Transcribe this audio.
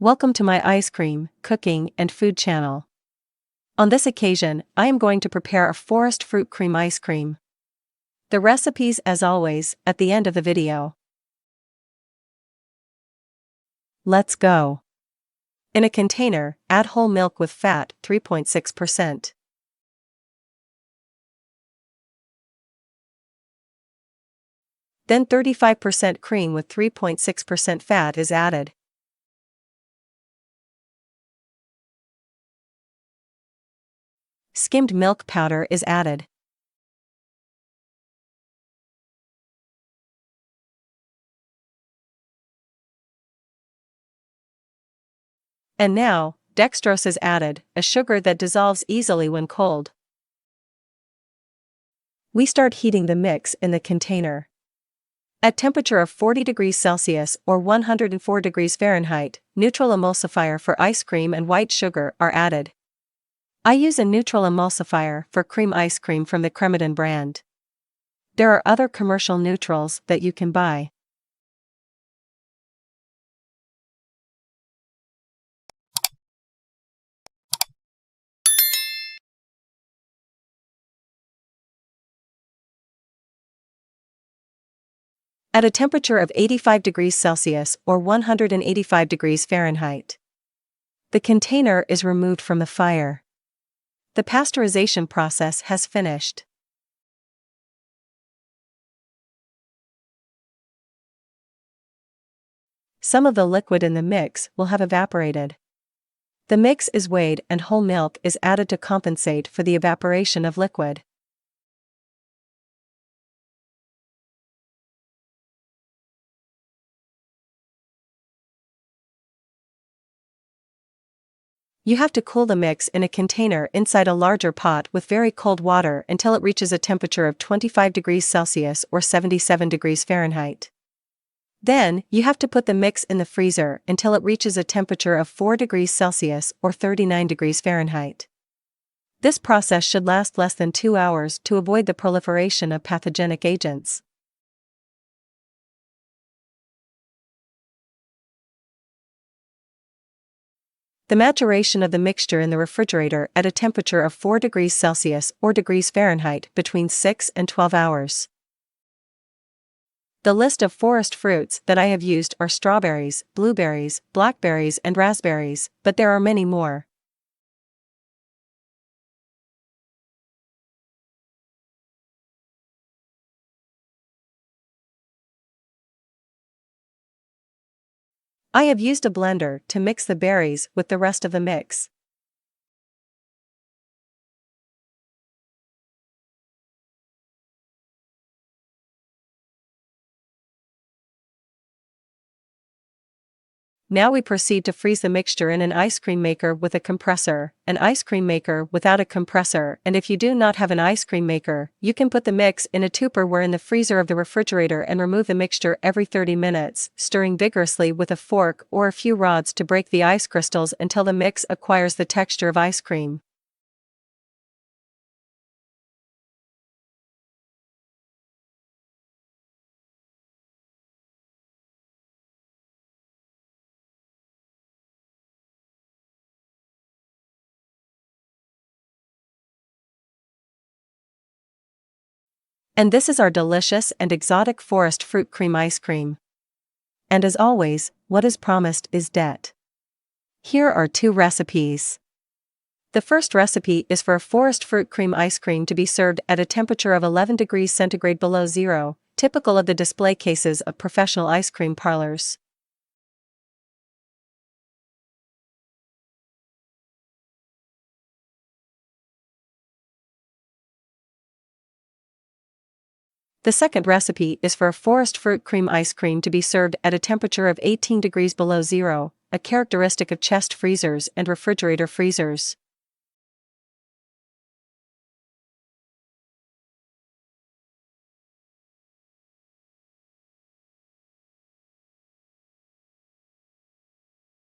Welcome to my ice cream, cooking, and food channel. On this occasion, I am going to prepare a forest fruit cream ice cream. The recipes, as always, at the end of the video. Let's go. In a container, add whole milk with fat, 3.6%. Then 35% cream with 3.6% fat is added. Skimmed milk powder is added. And now, dextrose is added, a sugar that dissolves easily when cold. We start heating the mix in the container. At temperature of 40 degrees Celsius or 104 degrees Fahrenheit, neutral emulsifier for ice cream and white sugar are added. I use a neutral emulsifier for cream ice cream from the Cremidin brand. There are other commercial neutrals that you can buy. At a temperature of 85 degrees Celsius or 185 degrees Fahrenheit. The container is removed from the fire. The pasteurization process has finished. Some of the liquid in the mix will have evaporated. The mix is weighed and whole milk is added to compensate for the evaporation of liquid. You have to cool the mix in a container inside a larger pot with very cold water until it reaches a temperature of 25 degrees Celsius or 77 degrees Fahrenheit. Then, you have to put the mix in the freezer until it reaches a temperature of 4 degrees Celsius or 39 degrees Fahrenheit. This process should last less than 2 hours to avoid the proliferation of pathogenic agents. The maturation of the mixture in the refrigerator at a temperature of 4 degrees Celsius or degrees Fahrenheit between 6 and 12 hours. The list of forest fruits that I have used are strawberries, blueberries, blackberries and raspberries, but there are many more. I have used a blender to mix the berries with the rest of the mix. Now we proceed to freeze the mixture in an ice cream maker with a compressor, an ice cream maker without a compressor, and if you do not have an ice cream maker, you can put the mix in a Tupperware in the freezer of the refrigerator and remove the mixture every 30 minutes, stirring vigorously with a fork or a few rods to break the ice crystals until the mix acquires the texture of ice cream. And this is our delicious and exotic forest fruit cream ice cream. And as always, what is promised is debt. Here are 2 recipes. The first recipe is for a forest fruit cream ice cream to be served at a temperature of 11 degrees centigrade below zero, typical of the display cases of professional ice cream parlors. The second recipe is for a forest fruit cream ice cream to be served at a temperature of 18 degrees below zero, a characteristic of chest freezers and refrigerator freezers.